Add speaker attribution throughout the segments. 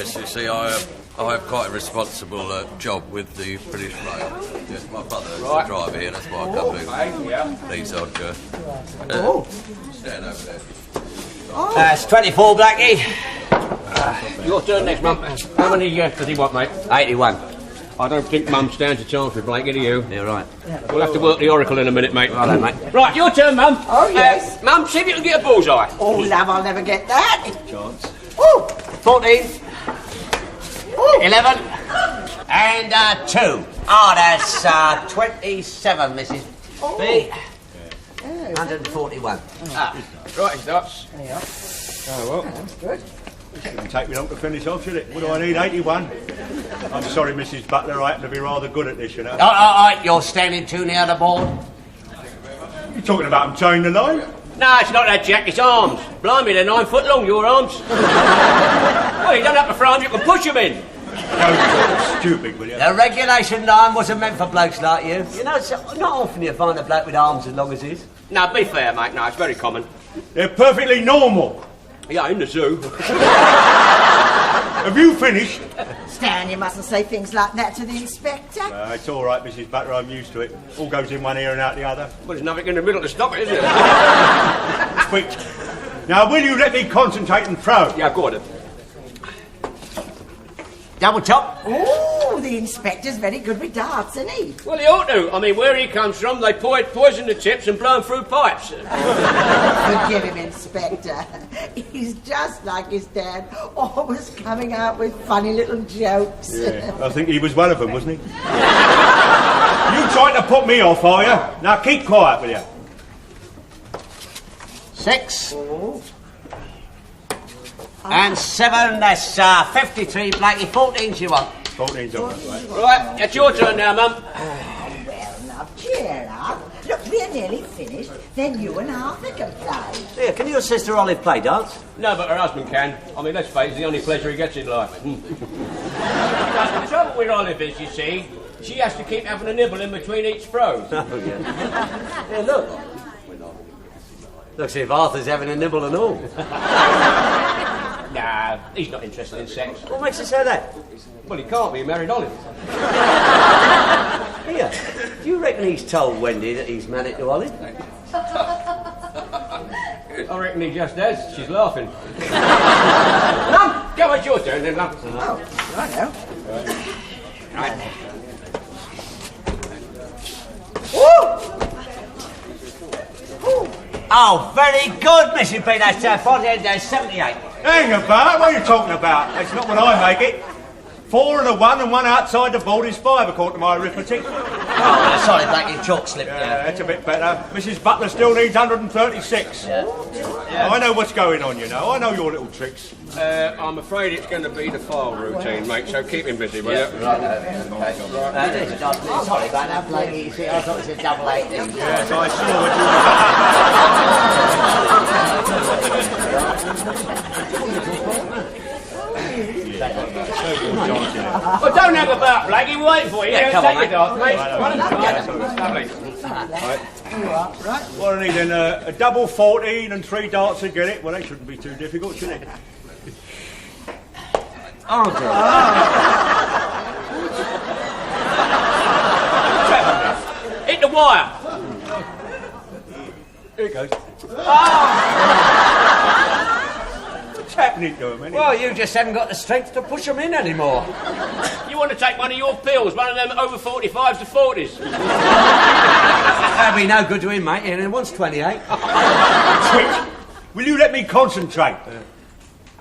Speaker 1: Yes, you see, I have quite a responsible job with the British Rail. Yes, my brother's the driver here, that's why I come to these odd... stand over there.
Speaker 2: That's 24, Blackie.
Speaker 3: Your turn next, Mum. How many does he want, mate?
Speaker 2: 81.
Speaker 3: I don't think Mum stands a chance with Blakey, do you?
Speaker 2: You're right.
Speaker 3: We'll have to work the oracle in a minute, mate.
Speaker 2: Righto, mate.
Speaker 3: Right, your turn, Mum.
Speaker 4: Oh, yes.
Speaker 3: Mum, see if you can get a bullseye.
Speaker 4: Oh, love, I'll never get that.
Speaker 2: Chance.
Speaker 4: Ooh.
Speaker 2: 14.
Speaker 4: Ooh.
Speaker 2: 11. And 2. Oh, that's 27, Mrs. B. 141.
Speaker 3: Right, he starts.
Speaker 4: Yeah.
Speaker 5: Oh, well.
Speaker 4: That's good.
Speaker 5: Shouldn't take me long to finish off, should it? What do I need? 81? I'm sorry, Mrs. Butler, I happen to be rather good at this, you know.
Speaker 2: You're standing too near the board.
Speaker 5: You're talking about them towing the line?
Speaker 3: No, it's not that, Jack, it's arms. Blimey, they're 9 foot long, your arms. Well, you don't have to frame, you can push them in.
Speaker 5: Don't talk stupid, will you?
Speaker 2: The regulation line wasn't meant for blokes like you. You know, it's not often you find a bloke with arms as long as his.
Speaker 3: No, be fair, mate, no, it's very common.
Speaker 5: They're perfectly normal.
Speaker 3: Yeah, in the zoo.
Speaker 5: Have you finished?
Speaker 4: Stan, you mustn't say things like that to the inspector.
Speaker 5: It's all right, Mrs. Butler, I'm used to it. All goes in one ear and out the other.
Speaker 3: Well, there's nothing in the middle to stop it, is it?
Speaker 5: Quick. Now, will you let me concentrate and throw?
Speaker 3: Yeah, go on then.
Speaker 2: Double top.
Speaker 4: Oh, the inspector's very good with darts, isn't he?
Speaker 3: Well, he ought to. I mean, where he comes from, they poison the tips and blow 'em through pipes.
Speaker 4: Forgive him, Inspector. He's just like his dad, always coming out with funny little jokes.
Speaker 5: Yeah, I think he was one of them, wasn't he? You trying to put me off, are you? Now, keep quiet, will you?
Speaker 2: 6. And 7, that's 53, Blakey. 14's you want.
Speaker 5: 14's all right, right?
Speaker 3: Right, it's your turn now, Mum.
Speaker 4: Well, now, cheer up. Look, we're nearly finished. Then you and Arthur can play.
Speaker 2: Here, can your sister Olive play dance?
Speaker 3: No, but her husband can. I mean, let's face it, it's the only pleasure he gets in life. The trouble with Olive is, you see, she has to keep having a nibble in between each throw.
Speaker 2: Oh, yeah. Here, look. Looks as if Arthur's having a nibble and all.
Speaker 3: Nah, he's not interested in sex.
Speaker 2: What makes you say that?
Speaker 3: Well, he can't be, he married Olive.
Speaker 2: Here, do you reckon he's told Wendy that he's married to Olive?
Speaker 3: I reckon he just has. She's laughing. Mum, go, it's your turn then, Mum.
Speaker 4: Oh, righto.
Speaker 3: Right.
Speaker 2: Oh, very good, Mrs. B. That's 48, that's 78.
Speaker 5: Hang about, what are you talking about? That's not what I make it. 4 and a 1 and 1 outside the board is 5, according to my arithmetic.
Speaker 2: Oh, sorry, Blackie, chalk slipped
Speaker 5: Yeah,
Speaker 2: down.
Speaker 5: that's a bit better. Mrs. Butler still needs 136.
Speaker 2: Yeah.
Speaker 5: I know what's going on, you know. I know your little tricks.
Speaker 3: I'm afraid it's going to be the file routine, mate, so keep him busy, will you?
Speaker 2: Sorry about that, Blackie. You see, I thought it was a double 18.
Speaker 5: Yes, I
Speaker 3: Well, don't hang about, Blackie, we're waiting for you.
Speaker 2: Yeah, come on,
Speaker 3: take it off, mate. Lovely.
Speaker 5: Right. What do I need then? A double 14 and 3 darts to get it? Well, that shouldn't be too difficult, should it?
Speaker 2: Oh, dear.
Speaker 3: Hit the wire.
Speaker 5: Here it goes. What's happening to him, anyway?
Speaker 2: Well, you just haven't got the strength to push them in anymore.
Speaker 3: You want to take one of your pills, one of them over 45s to 40s.
Speaker 2: That'd be no good to him, mate. He wants 28.
Speaker 5: Quick! Will you let me concentrate?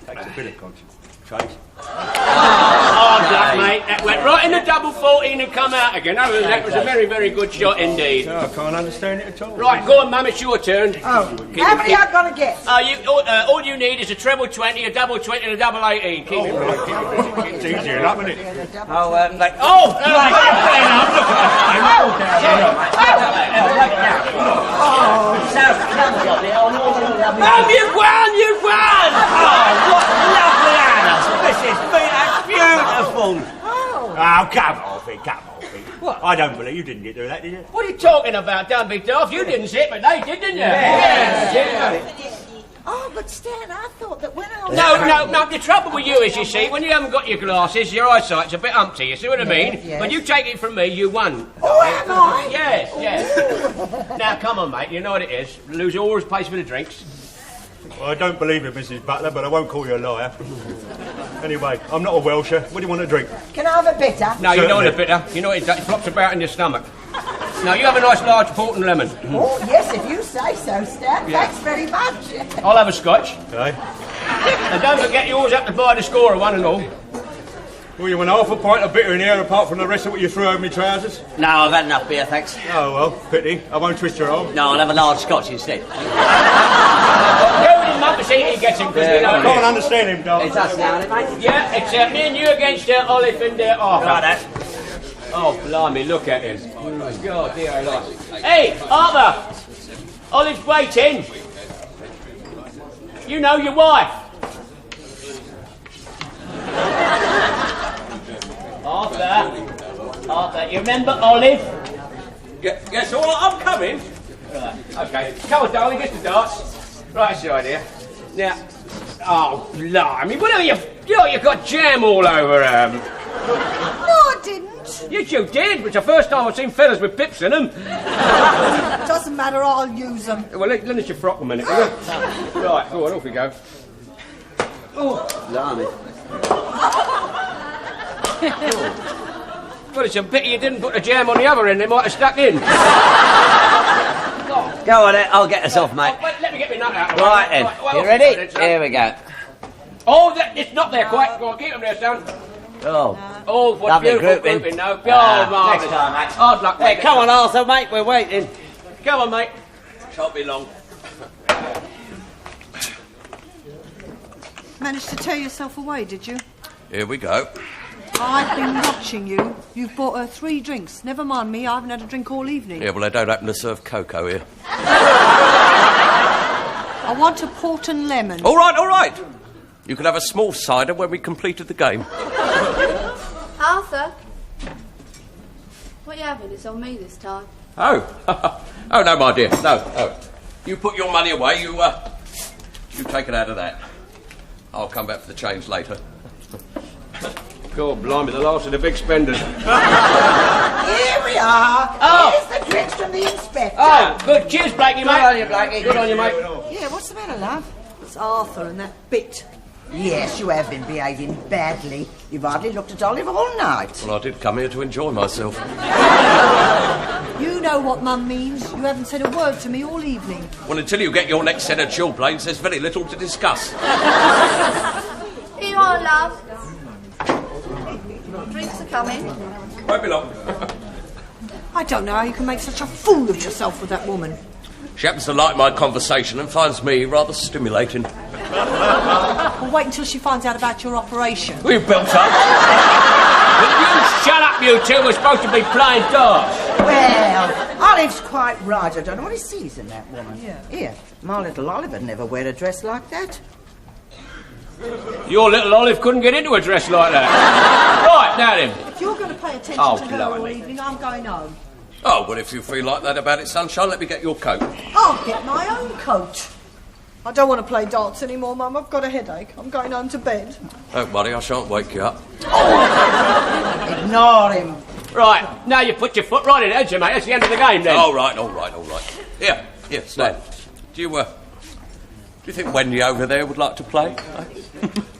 Speaker 5: Takes a bit of concentration.
Speaker 3: Hard luck, mate. That went right in the double 14 and come out again. Other than that, was a very, very good shot indeed.
Speaker 5: No, I can't understand it at all.
Speaker 3: Right, go on, Mum, it's your turn.
Speaker 4: Oh, how many I got to get?
Speaker 3: All you need is a treble 20, a double 20 and a double 18. Keep it right.
Speaker 5: It's easier, not isn't it?
Speaker 2: Oh, like...
Speaker 3: Oh! Mum, you've won! You've won!
Speaker 2: Oh, what lovely Anna! Mrs. B, that's beautiful!
Speaker 5: Oh, come off it, come off it. What? I don't believe you didn't get to that, did you?
Speaker 3: What are you talking about? Don't be daft. You didn't sit, but they did, didn't you?
Speaker 2: Yeah.
Speaker 4: Oh, but Stan, Stan, I thought that when I was...
Speaker 3: No, the trouble with you is, you see, when you haven't got your glasses, your eyesight's a bit umpty, you see what I mean?
Speaker 4: Yes.
Speaker 3: When you take it from me, you won.
Speaker 4: Oh, am I?
Speaker 3: Yes. Now, come on, mate, you know what it is. Loser always pays for the drinks.
Speaker 5: Well, I don't believe it, Mrs. Butler, but I won't call you a liar. Anyway, I'm not a Welsher. What do you want to drink?
Speaker 4: Can I have a bitter?
Speaker 3: No, you don't want a
Speaker 5: Certainly.
Speaker 3: bitter. You know what it does? It flops about in your stomach. Now, you have a nice large port and lemon.
Speaker 4: Oh, yes, if you say so, Stan.
Speaker 3: Yeah.
Speaker 4: Thanks very much.
Speaker 3: I'll have a scotch.
Speaker 5: Okay.
Speaker 3: And don't forget, you always have to buy the score of one and all.
Speaker 5: Well, you want half a pint of bitter in here, apart from the rest of what you threw over my trousers?
Speaker 2: No, I've had enough beer, thanks.
Speaker 5: Oh, well, pity. I won't twist your arm.
Speaker 2: No, I'll have a large scotch instead.
Speaker 3: Go with his mum to see if he gets him, because we
Speaker 5: I
Speaker 3: don't
Speaker 5: can't understand him, darling.
Speaker 2: It's us now, isn't it, mate?
Speaker 3: Yeah, it's me and you against Olive and Arthur.
Speaker 2: Right,
Speaker 3: Oh, blimey, look at him. God, dear Lord. Hey, Arthur! Olive's waiting. You know your wife. Arthur, you remember Olive? Yes, all right, I'm coming. Right, okay. Come on, darling, get the darts. Right, that's the idea. Now, oh, blimey, whatever you've got jam all over
Speaker 4: No, I didn't.
Speaker 3: Yes, you did. It's the first time I've seen fellas with pips in them.
Speaker 4: Doesn't matter, I'll use them.
Speaker 3: Well, lend us your frock a minute, will you? Right, go on, off we go.
Speaker 2: Blimey.
Speaker 3: Well, it's a pity you didn't put the jam on the other end. They might have stuck in.
Speaker 2: Go on, I'll get us off, mate.
Speaker 3: Oh, wait, let me get my nut out.
Speaker 2: Right then,
Speaker 3: well,
Speaker 2: you ready?
Speaker 3: then, son.
Speaker 2: Here we go.
Speaker 3: Oh, it's not there quite. Go on, keep them there, son.
Speaker 2: Oh,
Speaker 3: Oh, what
Speaker 2: lovely
Speaker 3: beautiful
Speaker 2: grouping.
Speaker 3: now. Go
Speaker 2: Ah,
Speaker 3: on, Marvin.
Speaker 2: next time, mate.
Speaker 3: Hard luck,
Speaker 2: Hey,
Speaker 3: mate.
Speaker 2: come on, Arthur, mate, we're waiting.
Speaker 3: Come on, mate.
Speaker 1: Shan't be long.
Speaker 6: Managed to tear yourself away, did you?
Speaker 1: Here we go.
Speaker 6: I've been watching you. You've bought her 3 drinks. Never mind me, I haven't had a drink all evening.
Speaker 1: Yeah, well, they don't happen to serve cocoa here.
Speaker 6: I want a port and lemon.
Speaker 1: All right. You can have a small cider when we completed the game.
Speaker 7: Arthur, what you having is on me this time.
Speaker 1: Oh. Oh, no, my dear. No. You put your money away. You take it out of that. I'll come back for the change later.
Speaker 3: God, blimey, the last of the big spenders.
Speaker 4: Here we are.
Speaker 3: Oh.
Speaker 4: Here's the drinks from the inspector.
Speaker 3: Oh, good. Cheers, Blakey, mate.
Speaker 2: Good on you, Blakey.
Speaker 3: Good on you, mate.
Speaker 4: Yeah, what's the matter, love?
Speaker 6: It's Arthur and that bit.
Speaker 4: Yes, you have been behaving badly. You've hardly looked at Olive all night.
Speaker 1: Well, I did come here to enjoy myself.
Speaker 6: You know what Mum means. You haven't said a word to me all evening.
Speaker 1: Well, until you get your next set of chilblains, there's very little to discuss.
Speaker 7: Here you are, love. Drinks are coming.
Speaker 1: Won't be long.
Speaker 6: I don't know how you can make such a fool of yourself with that woman.
Speaker 1: She happens to like my conversation and finds me rather stimulating.
Speaker 6: Well, wait until she finds out about your operation.
Speaker 1: We've built up.
Speaker 3: Will you shut up, you two? We're supposed to be playing darts.
Speaker 4: Well, Olive's quite right. I don't know what he sees in that woman.
Speaker 6: Yeah.
Speaker 4: Here, my little Olive would never wear a dress like that.
Speaker 3: Your little Olive couldn't get into a dress like that. Right, now then.
Speaker 6: If you're going to pay attention
Speaker 3: Oh,
Speaker 6: to her all
Speaker 3: blimey.
Speaker 6: evening, I'm going home.
Speaker 1: Oh, well, if you feel like that about it, sunshine, let me get your coat.
Speaker 6: I'll get my own coat. I don't want to play darts anymore, Mum. I've got a headache. I'm going home to bed.
Speaker 1: Don't worry, I shan't wake you up.
Speaker 4: Ignore him.
Speaker 3: Right, now you put your foot right in it, haven't you, mate? That's the end of the game, then.
Speaker 1: All right. Here, Stan. Do you think Wendy over there would like to play?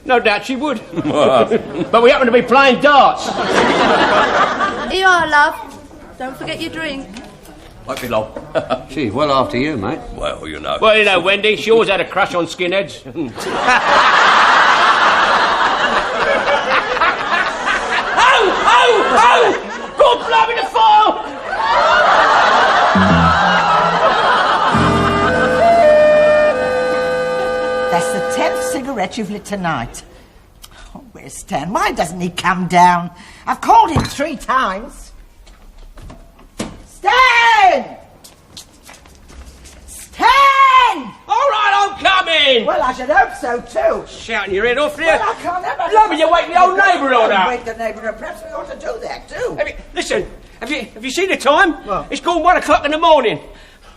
Speaker 3: No doubt she would. But we happen to be playing darts.
Speaker 7: Here you are, love. Don't forget your drink.
Speaker 1: Won't be long.
Speaker 2: Gee, well after you, mate.
Speaker 1: Well, you know.
Speaker 3: Well, you know, Wendy, she always had a crush on skinheads. Oh! God, blow me the file!
Speaker 4: That's the 10th cigarette you've lit tonight. Oh, where's Stan? Why doesn't he come down? I've called him 3 times. Stan! Stan!
Speaker 3: All right, I'm coming!
Speaker 4: Well, I should hope so, too.
Speaker 3: Shouting your head off there.
Speaker 4: Well, I can't have...
Speaker 3: Love you wake the old neighbourhood up.
Speaker 4: Wake the neighbourhood. Perhaps we ought to do that, too.
Speaker 3: Listen, have you seen the time?
Speaker 4: What?
Speaker 3: It's gone 1 o'clock in the morning.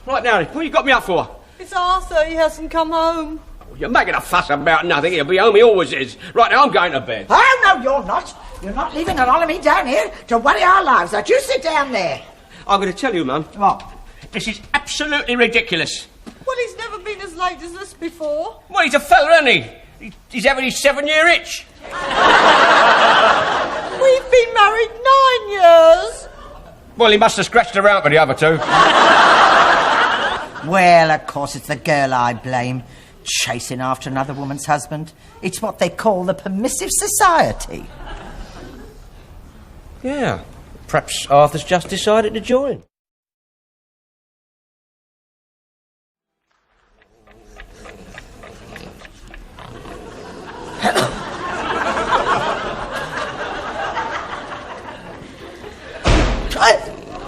Speaker 3: Right now, then, what you got me up for?
Speaker 6: It's Arthur. He hasn't come home.
Speaker 3: You're making a fuss about nothing. He'll be home, he always is. Right, now I'm going to bed.
Speaker 4: Oh, no, you're not. You're not leaving a lot of me down here to worry our lives out. You sit down there.
Speaker 3: I'm going to tell you, Mum.
Speaker 4: What?
Speaker 3: This is absolutely ridiculous.
Speaker 6: Well, he's never been as late as this before.
Speaker 3: Well, he's a fella, isn't he? He's having his 7-year itch.
Speaker 6: We've been married 9 years.
Speaker 3: Well, he must have scratched around with the other two.
Speaker 4: Well, of course, it's the girl I blame. Chasing after another woman's husband. It's what they call the permissive society.
Speaker 3: Yeah. Perhaps Arthur's just decided to join.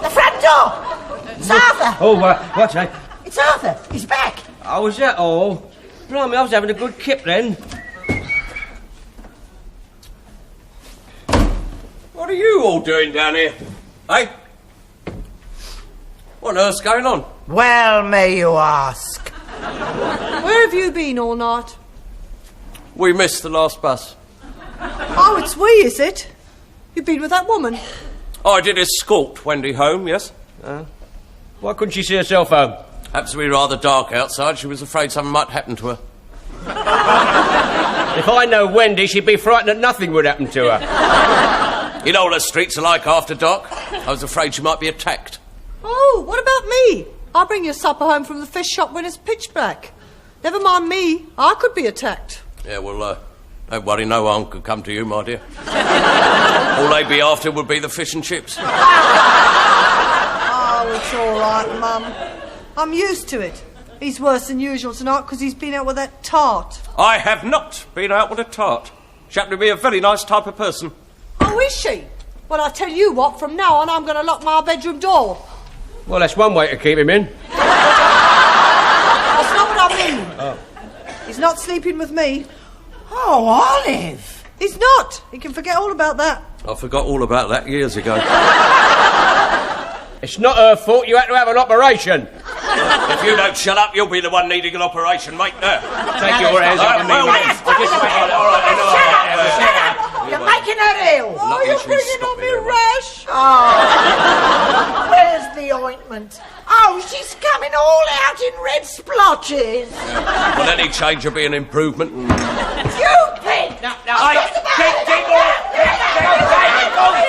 Speaker 4: The front door! It's Arthur!
Speaker 3: Oh, what's that?
Speaker 4: It's Arthur! He's back!
Speaker 3: Oh, was that all? Blimey, I was having a good kip then.
Speaker 1: What are you all doing down here? Hey? What on earth's going on?
Speaker 4: Well, may you ask.
Speaker 6: Where have you been all night?
Speaker 1: We missed the last bus.
Speaker 6: Oh, it's we, is it? You've been with that woman?
Speaker 1: I did escort Wendy home, yes.
Speaker 3: Why couldn't she see herself home?
Speaker 1: Happened to be rather dark outside. She was afraid something might happen to her.
Speaker 3: If I know Wendy, she'd be frightened that nothing would happen to her.
Speaker 1: You know what the streets are like after dark? I was afraid she might be attacked.
Speaker 6: Oh, what about me? I'll bring your supper home from the fish shop when it's pitch black. Never mind me. I could be attacked.
Speaker 1: Yeah, well, don't worry, no harm could come to you, my dear. All they'd be after would be the fish and chips.
Speaker 6: Oh, it's all right, Mum. I'm used to it. He's worse than usual tonight because he's been out with that tart.
Speaker 1: I have not been out with a tart. She happened to be a very nice type of person.
Speaker 6: Oh, is she? Well, I tell you what, from now on I'm going to lock my bedroom door.
Speaker 3: Well, that's one way to keep him in.
Speaker 6: That's not what I mean. Oh. He's not sleeping with me.
Speaker 4: Oh, Olive!
Speaker 6: He's not. He can forget all about that.
Speaker 1: I forgot all about that years ago.
Speaker 3: It's not her fault. You had to have an operation.
Speaker 1: If you don't shut up, you'll be the one needing an operation, mate.
Speaker 3: Take your hands off of me,
Speaker 1: All
Speaker 3: mate.
Speaker 4: Shut up! You're making her ill!
Speaker 6: Oh, you're bringing on me rash.
Speaker 4: Oh, where's the ointment? Oh, she's coming all out in red splotches.
Speaker 1: Well, any change will be an improvement.
Speaker 4: You pig!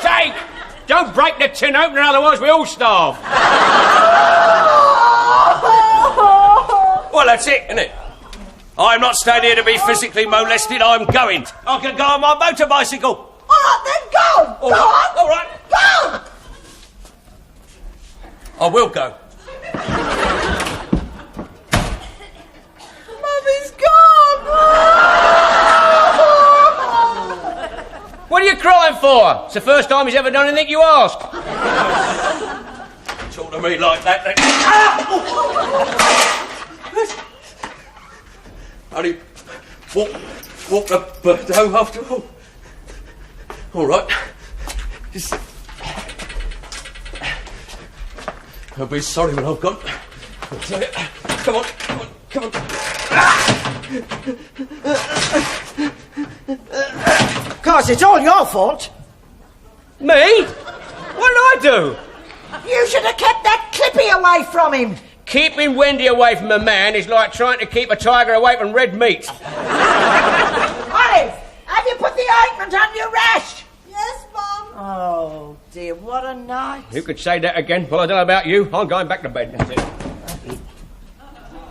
Speaker 3: Take! Don't break the tin opener, otherwise we all starve.
Speaker 1: Well, that's it, isn't it? I'm not staying here to be physically molested. I'm going. I can go on my motor bicycle.
Speaker 4: All right, then go!
Speaker 1: All
Speaker 4: Go
Speaker 1: right,
Speaker 4: on!
Speaker 1: all right.
Speaker 4: Go!
Speaker 1: I will go.
Speaker 6: Mummy's gone.
Speaker 3: What are you crying for? It's the first time he's ever done anything you asked.
Speaker 1: Talk to me like that. Only walk the bird home after all. All right. Just... I'll be sorry when I've gone. Come on, come on, come on.
Speaker 4: Of course, it's all your fault.
Speaker 3: Me? What did I do?
Speaker 4: You should have kept that Clippy away from him.
Speaker 3: Keeping Wendy away from a man is like trying to keep a tiger away from red meat.
Speaker 4: Olive, have you put the ointment on your rash?
Speaker 6: Yes, Mum.
Speaker 4: Oh, dear, what a night.
Speaker 3: You could say that again. Well, I don't know about you. I'm going back to bed. That's it.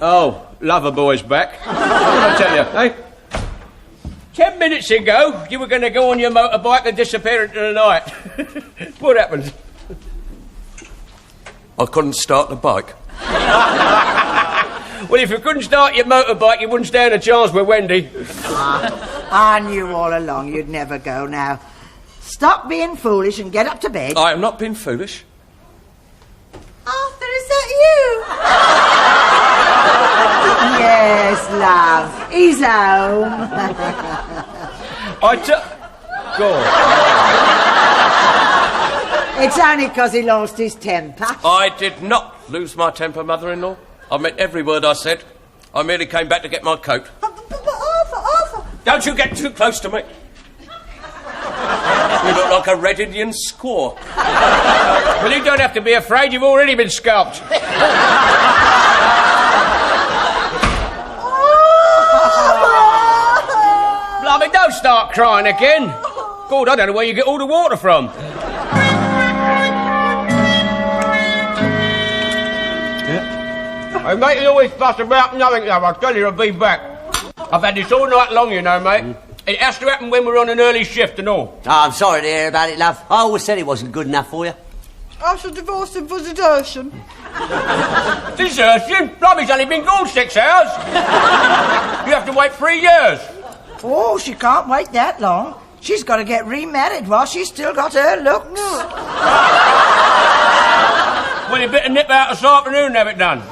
Speaker 3: Oh, lover boy's back. What did I tell you, eh? 10 minutes ago, you were going to go on your motorbike and disappear into the night. What happened?
Speaker 1: I couldn't start the bike.
Speaker 3: Well, if you couldn't start your motorbike, you wouldn't stand a chance with Wendy.
Speaker 4: I knew all along you'd never go now. Stop being foolish and get up to bed.
Speaker 1: I have not been foolish.
Speaker 6: Arthur, is that you?
Speaker 4: Yes, love. He's home.
Speaker 3: Go on.
Speaker 4: It's only 'cause he lost his temper.
Speaker 1: I did not lose my temper, mother-in-law. I meant every word I said. I merely came back to get my coat.
Speaker 3: Don't you get too close to me. You look like a Red Indian squaw. Well, you don't have to be afraid. You've already been scalped. Blimey, don't start crying again. God, I don't know where you get all the water from. Hey, mate, you always fuss about nothing, love. I'll tell you, I'll be back. I've had this all night long, you know, mate. It has to happen when we're on an early shift and all.
Speaker 2: Oh, I'm sorry to hear about it, love. I always said it wasn't good enough for you.
Speaker 6: I shall divorce him for desertion.
Speaker 3: Desertion? Blimey's only been gone 6 hours. You have to wait 3 years.
Speaker 4: Oh, she can't wait that long. She's got to get remarried while she's still got her looks.
Speaker 3: Well, you better nip out this afternoon and have it done.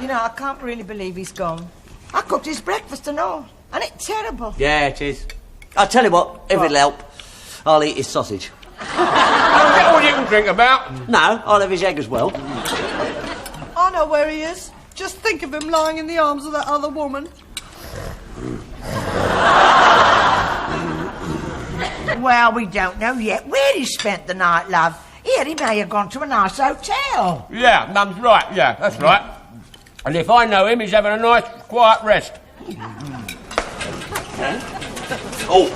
Speaker 4: You know, I can't really believe he's gone. I cooked his breakfast and all, and it's terrible.
Speaker 2: Yeah, it is. I'll tell you what, if it'll help, I'll eat his sausage.
Speaker 3: That's all you can drink about.
Speaker 2: No, I'll have his egg as well.
Speaker 6: I know where he is. Just think of him lying in the arms of that other woman.
Speaker 4: Well, we don't know yet where he spent the night, love. Here, he may have gone to a nice hotel.
Speaker 3: Yeah, Mum's right. Yeah, that's right. And if I know him, he's having a nice, quiet rest.
Speaker 2: Oh.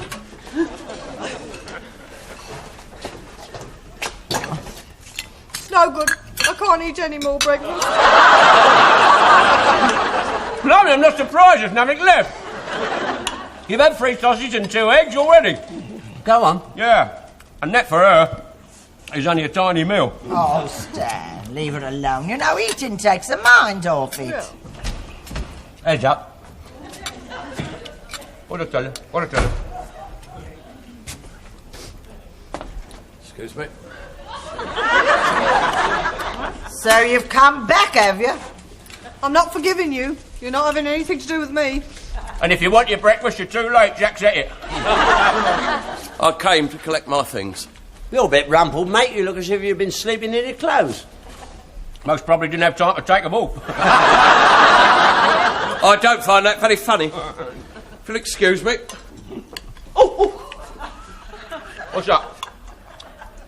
Speaker 6: It's no good. I can't eat any more breakfast.
Speaker 3: Blimey, I'm not surprised there's nothing left. You've had 3 sausages and 2 eggs already.
Speaker 2: Go on.
Speaker 3: Yeah, and that for her is only a tiny meal.
Speaker 4: Oh, Stan, leave her alone. You know, eating takes the mind off it.
Speaker 6: Yeah.
Speaker 3: Heads up. What I tell you?
Speaker 1: Excuse me.
Speaker 4: So you've come back, have you?
Speaker 6: I'm not forgiving you. You're not having anything to do with me.
Speaker 3: And if you want your breakfast, you're too late. Jack's at it.
Speaker 1: I came to collect my things.
Speaker 2: You're a bit rumpled, mate. You look as if you've been sleeping in your clothes.
Speaker 3: Most probably didn't have time to take them off.
Speaker 1: I don't find that very funny. If you'll excuse me.
Speaker 3: What's up?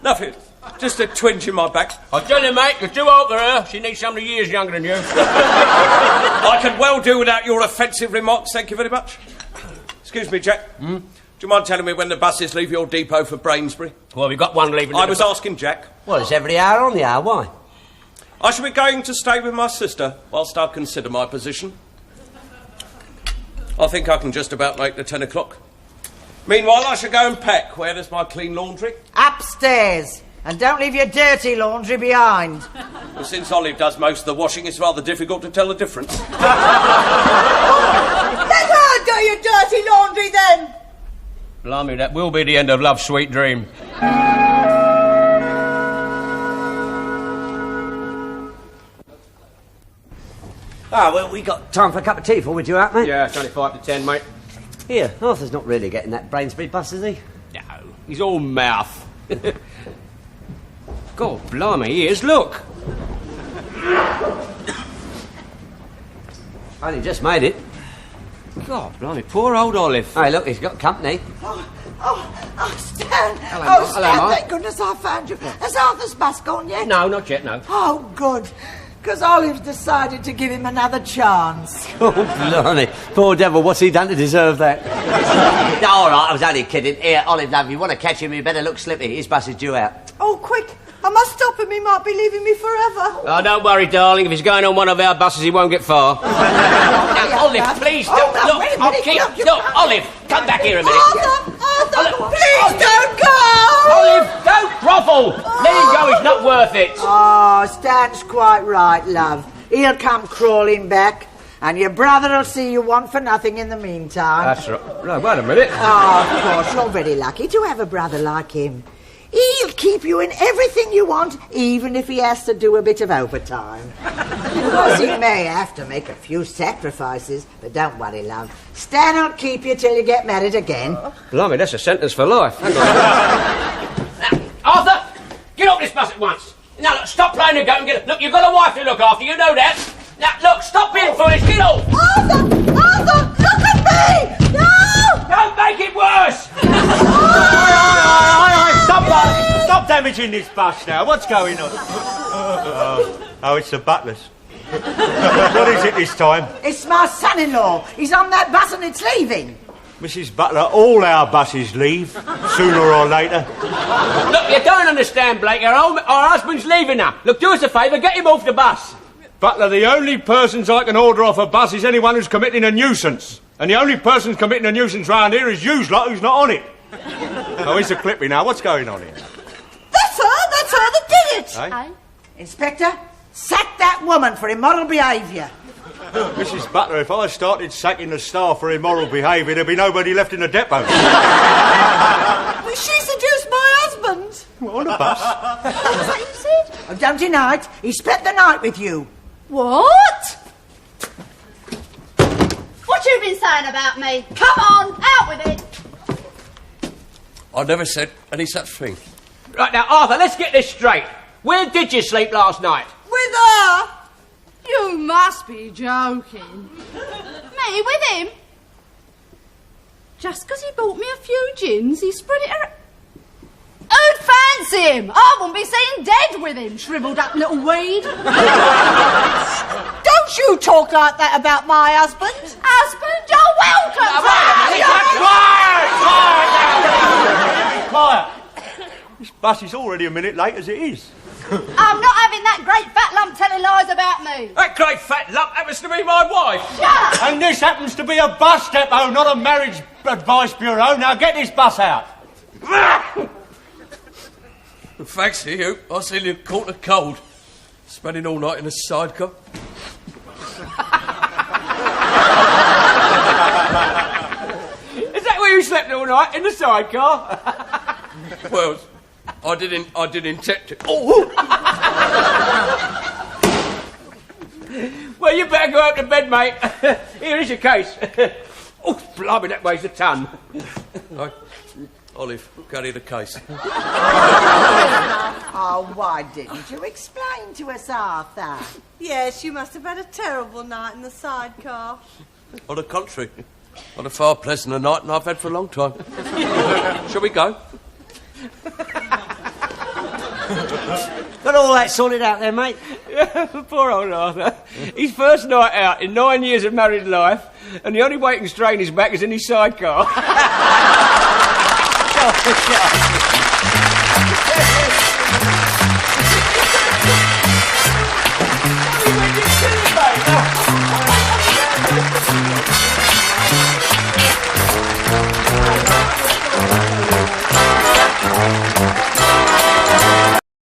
Speaker 1: Nothing. Just a twinge in my back.
Speaker 3: I tell you, mate, you're too old for her. She needs somebody years younger than you.
Speaker 1: I can well do without your offensive remarks, thank you very much. Excuse me, Jack. Do you mind telling me when the buses leave your depot for Brainsbury?
Speaker 3: Well, we got one leaving.
Speaker 1: I was asking Jack.
Speaker 2: Well, it's every hour on the hour. Why?
Speaker 1: I shall be going to stay with my sister whilst I consider my position. I think I can just about make the 10 o'clock. Meanwhile, I shall go and pack. Where is my clean laundry?
Speaker 4: Upstairs. And don't leave your dirty laundry behind.
Speaker 1: Well, since Olive does most of the washing, it's rather difficult to tell the difference.
Speaker 6: Let her do your dirty laundry then.
Speaker 3: Blimey, that will be the end of Love's sweet dream.
Speaker 2: Well, we got time for a cup of tea before we do out, mate.
Speaker 3: Yeah, it's only 5 to 10, mate.
Speaker 2: Here, Arthur's not really getting that Brainsbury bus, is he?
Speaker 3: No, he's all mouth. God, blimey, he is. Look.
Speaker 2: Only just made it.
Speaker 3: God, blimey, poor old Olive.
Speaker 2: Hey, look, he's got company.
Speaker 4: Oh, Stan.
Speaker 3: Hello,
Speaker 4: oh,
Speaker 3: Ma.
Speaker 4: Stan,
Speaker 3: Hello, Ma.
Speaker 4: thank goodness I found you. Has Arthur's bus gone yet?
Speaker 3: No, not yet, no.
Speaker 4: Oh, good. Because Olive's decided to give him another chance.
Speaker 2: Oh, blimey. Poor devil, what's he done to deserve that? No, all right, I was only kidding. Here, Olive, love, you want to catch him, you better look slippy. His bus is due out.
Speaker 6: Oh, quick. I must stop him. He might be leaving me forever.
Speaker 3: Oh, don't worry, darling. If he's going on one of our buses, he won't get far. Now, Olive, please,
Speaker 4: Oh,
Speaker 3: don't.
Speaker 4: no,
Speaker 3: Look,
Speaker 4: wait a
Speaker 3: I'll
Speaker 4: minute,
Speaker 3: keep...
Speaker 4: look, you
Speaker 3: Look,
Speaker 4: can't.
Speaker 3: Olive, come back here a minute.
Speaker 6: Arthur, please don't go.
Speaker 3: Olive, don't grovel. Let him go, he's not worth it.
Speaker 4: Oh, Stan's quite right, love. He'll come crawling back, and your brother'll see you want for nothing in the meantime.
Speaker 3: That's right. No, wait a minute.
Speaker 4: Oh, of course, you're very lucky to have a brother like him. He'll keep you in everything you want, even if he has to do a bit of overtime. Of course, he may have to make a few sacrifices, but don't worry, love. Stan'll keep you till you get married again.
Speaker 3: Blimey, that's a sentence for life. Hang on. Now, Arthur, get off this bus at once. Now, look, stop playing the goat and get... Look, you've got a wife to look after, you know that. Now, look, stop being foolish, get off.
Speaker 6: Arthur, look at me.
Speaker 5: managing this bus now? What's going on? Oh, it's the butlers. What is it this time?
Speaker 4: It's my son-in-law. He's on that bus and it's leaving.
Speaker 5: Mrs. Butler, all our buses leave, sooner or later.
Speaker 3: Look, you don't understand, Blake. Our husband's leaving now. Look, do us a favour, get him off the bus.
Speaker 5: Butler, the only persons I can order off a bus is anyone who's committing a nuisance. And the only person committing a nuisance round here is you lot who's not on it. Oh, here's a clippy now. What's going on here?
Speaker 6: That's her that did it.
Speaker 5: Eh?
Speaker 4: Inspector, sack that woman for immoral behaviour.
Speaker 5: Mrs. Butler, if I started sacking the staff for immoral behaviour, there'd be nobody left in the depot.
Speaker 6: She seduced my husband.
Speaker 5: On a bus?
Speaker 7: What was that you said?
Speaker 4: Oh, don't deny it. He spent the night with you.
Speaker 7: What? What you been saying about me? Come on, out with it.
Speaker 1: I never said any such thing.
Speaker 3: Right, now, Arthur, let's get this straight. Where did you sleep last night?
Speaker 6: With her.
Speaker 7: You must be joking. Me with him? Just 'cause he bought me a few gins, he spread it around. Who'd fancy him? I wouldn't be seen dead with him, shriveled up little weed.
Speaker 6: Don't you talk like that about my husband.
Speaker 7: Husband, you're welcome.
Speaker 5: Quiet! This bus is already a minute late as it is.
Speaker 7: I'm not having that great fat lump telling lies about me.
Speaker 3: That great fat lump happens to be my wife.
Speaker 7: Shut up.
Speaker 5: And this happens to be a bus depot, not a marriage advice bureau. Now get this bus out.
Speaker 1: Thanks to you, I seen you caught a cold. Spending all night in a sidecar.
Speaker 3: Is that where you slept all night, in the sidecar?
Speaker 1: Well, I didn't intend to. Oh!
Speaker 3: Well, you better go out to bed, mate. Here is your case. Oh, blimey, that weighs a ton.
Speaker 1: Right. Olive, carry the case.
Speaker 4: Oh, why didn't you explain to us, Arthur?
Speaker 6: Yes, you must have had a terrible night in the sidecar.
Speaker 1: On the contrary, on a far pleasanter night than I've had for a long time. Shall we go?
Speaker 2: Got all that sorted out there, mate?
Speaker 3: Poor old Arthur. His first night out in 9 years of married life, and the only way he can strain his back is in his sidecar. Oh,